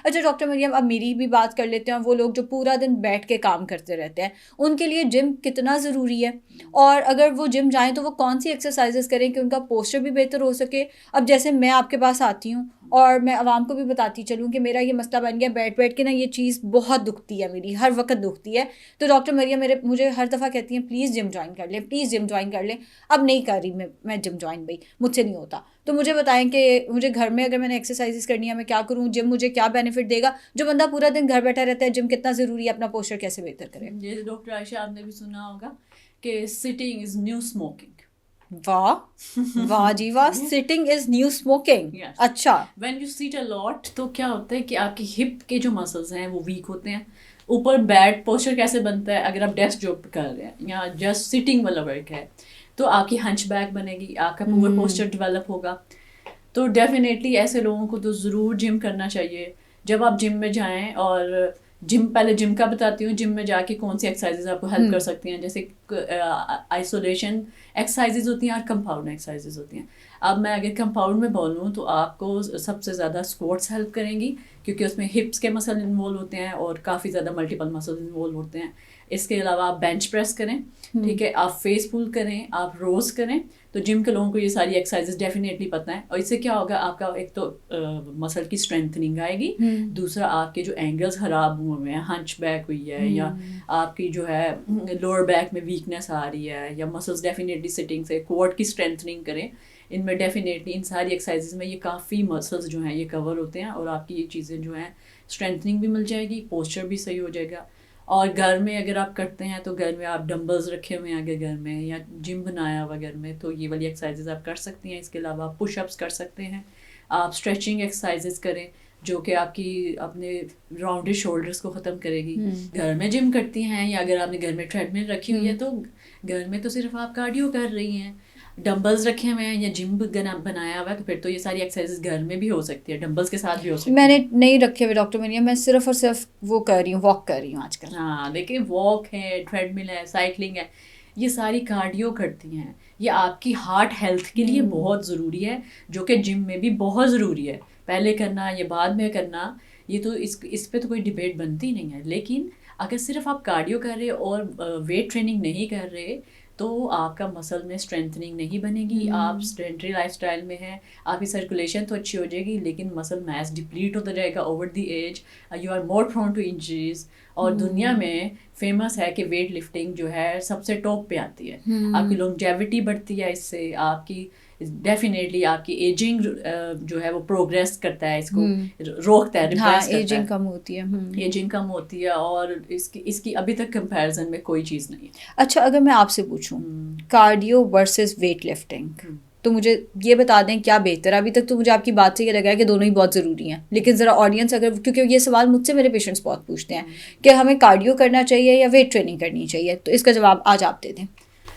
اچھا ڈاکٹر مریم اب میری بھی بات کر لیتے ہیں, وہ لوگ جو پورا دن بیٹھ کے کام کرتے رہتے ہیں ان کے لیے جم کتنا ضروری ہے, اور اگر وہ جم جائیں تو وہ کون سی ایکسرسائزز کریں کہ ان کا پوسچر بھی بہتر ہو سکے. اب جیسے میں آپ کے پاس آتی ہوں اور میں عوام کو بھی بتاتی چلوں کہ میرا یہ مسئلہ بن گیا, بیٹھ کے نا یہ چیز بہت دکھتی ہے, میری ہر وقت دکھتی ہے, تو ڈاکٹر مریم مجھے ہر دفعہ کہتی ہیں پلیز جم جوائن کر لیں, پلیز جم جوائن کر لیں. اب نہیں کر رہی میں جم جوائن, بھائی مجھ سے نہیں ہوتا. تو مجھے بتائیں کہ مجھے گھر میں اگر میں نے ایکسرسائزز کرنی ہے میں کیا کروں, جم مجھے کیا بینیفٹ دے گا, جو بندہ پورا دن گھر بیٹھا رہتا ہے جم کتنا ضروری ہے, اپنا پوسچر کیسے بہتر کرے. یہ ڈاکٹر عائشہ آپ نے بھی سنا ہوگا کہ سٹنگ از نیو اسموکنگ. واہ واہ جی واہ, سٹنگ از نیو اسموکنگ. اچھا, وین یو سیٹ اے لاٹ تو کیا ہوتا ہے کہ آپ کی ہپ کے جو مسلز ہیں وہ ویک ہوتے ہیں. اوپر بیڈ پوسچر کیسے بنتا ہے, اگر آپ ڈیسک جاب کر رہے ہیں یا جسٹ سٹنگ والا ورک ہے تو آپ کی ہنچ بیک بنے گی, آپ کا پور پوسچر ڈیولپ ہوگا. تو ڈیفینیٹلی ایسے لوگوں کو تو ضرور جم کرنا چاہیے. جب آپ جم میں جائیں, اور پہلے جم کا بتاتی ہوں, جم میں جا کے کون سی ایکسرسائزز آپ کو ہیلپ کر سکتی ہیں, جیسے آئسولیشن ایکسرسائزز ہوتی ہیں اور کمپاؤنڈ ایکسرسائزز ہوتی ہیں. اب میں اگر کمپاؤنڈ میں بولوں تو آپ کو سب سے زیادہ اسکواٹس ہیلپ کریں گی, کیونکہ اس میں ہپس کے مسل انوالو ہوتے ہیں اور کافی زیادہ ملٹیپل مسل انوالو ہوتے ہیں. اس کے علاوہ آپ بینچ پریس کریں, ٹھیک ہے, آپ فیس پل کریں, آپ روز کریں. تو جم کے لوگوں کو یہ ساری ایکسرسائزز ڈیفینیٹلی پتہ ہیں, اور اس سے کیا ہوگا, آپ کا ایک تو مسل کی اسٹرینتھنگ آئے گی, دوسرا آپ کے جو اینگلز خراب ہوئے ہیں, ہنچ بیک ہوئی ہے, یا آپ کی جو ہے لوور بیک میں ویکنیس آ رہی ہے, یا مسلس ڈیفینیٹلی سٹنگ سے کوڈ کی اسٹرینتھنگ کریں. ان میں ڈیفینیٹلی ان ساری ایکسرسائزز میں یہ کافی مسلس جو ہیں یہ کور ہوتے ہیں, اور آپ کی یہ چیزیں جو ہیں اسٹرینتھنگ بھی مل جائے گی, پوسچر بھی صحیح ہو جائے گا. اور گھر میں اگر آپ کرتے ہیں تو گھر میں آپ ڈمبلز رکھے ہوئے ہیں اگر گھر میں, یا جم بنایا ہوا گھر میں, تو یہ والی ایکسرسائزز آپ کر سکتی ہیں. اس کے علاوہ آپ پش اپس کر سکتے ہیں, آپ اسٹریچنگ ایکسرسائزز کریں جو کہ آپ کی اپنے راؤنڈڈ شولڈرس کو ختم کرے گی. گھر میں جم کرتی ہیں, یا اگر آپ نے گھر میں ٹریڈ مل رکھی ہوئی ہے تو گھر میں تو صرف آپ کارڈیو کر رہی ہیں. ڈمبلز رکھے ہوئے ہیں یا جم بنایا ہوا ہے تو پھر تو یہ ساری ایکسرسائزز گھر میں بھی ہو سکتی ہے, ڈمبلز کے ساتھ بھی ہو سکتی ہے. میں نے نہیں رکھے ہوئے ڈاکٹر مریم, میں صرف اور صرف وہ کر رہی ہوں, واک کر رہی ہوں آج کل. ہاں دیکھیں, واک ہے, ٹریڈ مل ہے, سائیکلنگ ہے, یہ ساری کارڈیو کرتی ہیں. یہ آپ کی ہارٹ ہیلتھ کے لیے بہت ضروری ہے, جو کہ جم میں بھی بہت ضروری ہے. پہلے کرنا یا بعد میں کرنا, یہ تو اس پہ تو کوئی ڈبیٹ بنتی نہیں ہے. لیکن اگر صرف آپ کارڈیو کر رہے اور ویٹ ٹریننگ نہیں کر رہے تو آپ کا مسل میں اسٹرینتھننگ نہیں بنے گی. آپ سیڈنٹری لائف اسٹائل میں ہیں, آپ کی سرکولیشن تو اچھی ہو جائے گی, لیکن مسل میس ڈپلیٹ ہوتا جائے گا over the age. You are more prone to injuries. اور دنیا میں فیمس ہے کہ ویٹ لفٹنگ جو ہے سب سے ٹاپ پہ آتی ہے. آپ کی لانگیوٹی بڑھتی ہے, اس سے آپ کی ڈیفینیٹلی آپ کی ایجنگ جو ہے وہ پروگریس کرتا ہے, اس کو روکتا ہے, ریپریس کرتا ہے, ایجنگ کم ہوتی ہے, ایجنگ کم ہوتی ہے, اور اس کی ابھی تک کمپیریزن میں کوئی چیز نہیں ہے. اچھا اگر میں آپ سے پوچھوں کارڈیو ورسز ویٹ لفٹنگ, تو مجھے یہ بتا دیں کیا بہتر ہے. ابھی تک تو مجھے آپ کی بات سے یہ لگا ہے کہ دونوں ہی بہت ضروری ہیں, لیکن ذرا آڈینس اگر, کیونکہ یہ سوال مجھ سے میرے پیشنٹس بہت پوچھتے ہیں کہ ہمیں کارڈیو کرنا چاہیے یا ویٹ ٹریننگ کرنی چاہیے, تو اس کا جواب آج آپ دے دیں.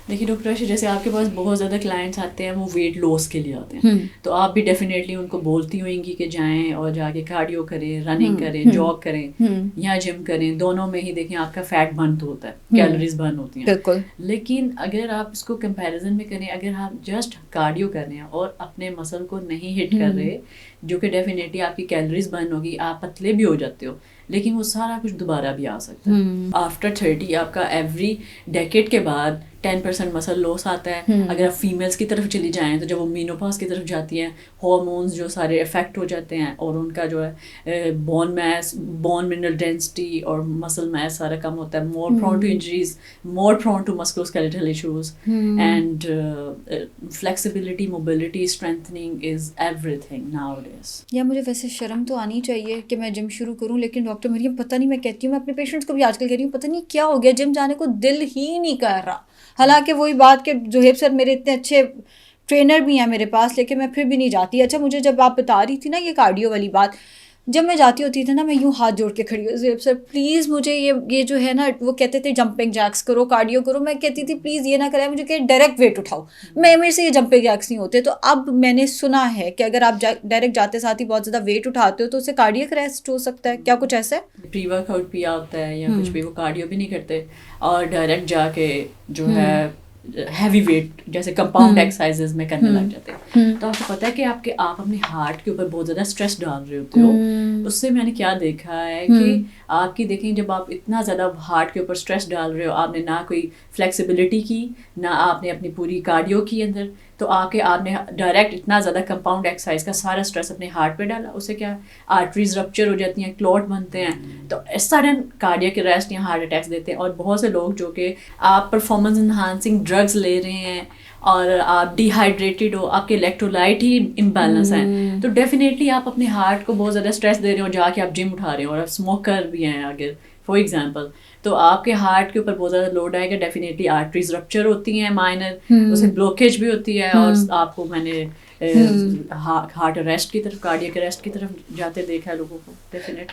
دیکھیے ڈاکٹر عائشہ, جیسے آپ کے پاس بہت زیادہ کلائنٹس آتے ہیں وہ ویٹ لاس کے لیے آتے ہیں, تو آپ بھی ڈیفینیٹلی ان کو بولتی ہوئیں گی کہ جائیں اور جا کے کارڈیو کریں, رننگ کریں, جاگ کریں یا جم کریں. دونوں میں ہی دیکھیں آپ کا فیٹ برن تو ہوتا ہے, کیلوریز برن ہوتی ہیں. بالکل. لیکن اگر آپ اس کو کمپیریزن میں کریں, اگر آپ جسٹ کارڈیو کر رہے ہیں اور اپنے مسل کو نہیں ہٹ کر رہے, جو کہ ڈیفینیٹلی آپ کی کیلوریز برن ہوگی, آپ پتلے بھی ہو جاتے ہو, لیکن وہ سارا کچھ دوبارہ بھی آ سکتا ہے. آفٹر 30 آپ کا ایوری ڈیکیڈ کے بعد 10% مسل لاس آتا ہے. اگر آپ فیمیلس کی طرف چلی جائیں تو جب وہ مینوپاز کی طرف جاتی ہیں, ہارمونز جو سارے افیکٹ ہو جاتے ہیں, اور ان کا جو ہے bone mass, bone mineral density اور مسل میس سارا کم ہوتا ہے. More prone to injuries, more prone to musculoskeletal issues, and flexibility, mobility, strengthening is everything nowadays. یا مجھے ویسے شرم تو آنی چاہیے کہ میں جم شروع کروں, لیکن ڈاکٹر مریم پتہ نہیں, میں کہتی ہوں, میں اپنے پیشنٹس کو بھی آج کل کہہ رہی ہوں, پتہ نہیں کیا ہو گیا, جم جانے کو دل ہی نہیں کر رہا. حالانکہ وہی بات کہ زہیب سر میرے اتنے اچھے ٹرینر بھی ہیں میرے پاس, لیکن میں پھر بھی نہیں جاتی. اچھا مجھے جب آپ بتا رہی تھی نا یہ کارڈیو والی بات, جب میں جاتی ہوتی تھی نا میں یوں ہاتھ جوڑ کے کھڑی ہوں, زہیب سر پلیز مجھے یہ جو ہے نا, وہ کہتے تھے جمپنگ جیکس کرو, کارڈیو کرو, میں کہتی تھی پلیز یہ نہ کریں, مجھے کہ ڈائریکٹ ویٹ اٹھاؤ, میرے سے یہ جمپنگ جیکس نہیں ہوتے. تو اب میں نے سنا ہے کہ اگر آپ ڈائریکٹ جاتے ساتھ ہی بہت زیادہ ویٹ اٹھاتے ہو تو اس سے کارڈیک ریسٹ ہو سکتا ہے, کیا کچھ ایسا ہے؟ پری ورک آؤٹ بھی ہوتا ہے یا کچھ بھی, وہ کارڈیو بھی نہیں کرتے, اور ڈائریکٹ جا کے جو ہے ہیوی ویٹ جیسے کمپاؤنڈ ایکسرسائزز میں کرنے لگ جاتے ہیں. تو آپ کو پتہ ہے کہ آپ اپنے ہارٹ کے اوپر بہت زیادہ اسٹریس ڈال رہے ہوتے ہو. اس سے میں نے کیا دیکھا ہے کہ آپ کی دیکھیں جب آپ اتنا زیادہ ہارٹ کے اوپر اسٹریس ڈال رہے ہو, آپ نے نہ کوئی فلیکسیبلٹی کی, نہ آپ نے اپنی پوری کارڈیو کی اندر, تو آپ نے ڈائریکٹ اتنا زیادہ کمپاؤنڈ ایکسرسائز کا سارا اسٹریس اپنے ہارٹ پہ ڈالا. اس سے کیا آرٹریز رپچر ہو جاتی ہیں, کلوٹ بنتے ہیں, تو سڈن کارڈیاک اریسٹ یا ہارٹ اٹیکس دیتے ہیں. اور بہت سے لوگ جو کہ آپ پرفارمنس انہانسنگ ڈرگز لے رہے ہیں اور آپ ڈی ہائیڈریٹڈ ہو, آپ کے الیکٹرولائٹ ہی امبیلنس ہیں, تو ڈیفینیٹلی آپ اپنے ہارٹ کو بہت زیادہ اسٹریس دے رہے ہو, جا کے آپ جم اٹھا رہے ہو اور آپ اسموکر بھی ہیں اگر فار ایگزامپل, تو آپ کے ہارٹ کے اوپر بہت زیادہ لوڈ آئے گا. ڈیفینیٹلی آرٹریز رپچر ہوتی ہیں مائنر, اسے بلوکیج بھی ہوتی ہے, اور آپ کو میں نے ہارٹ اریسٹ کی طرف, کارڈیاک اریسٹ کی طرف جاتے دیکھا ہے لوگوں کو. ڈیفینیٹلی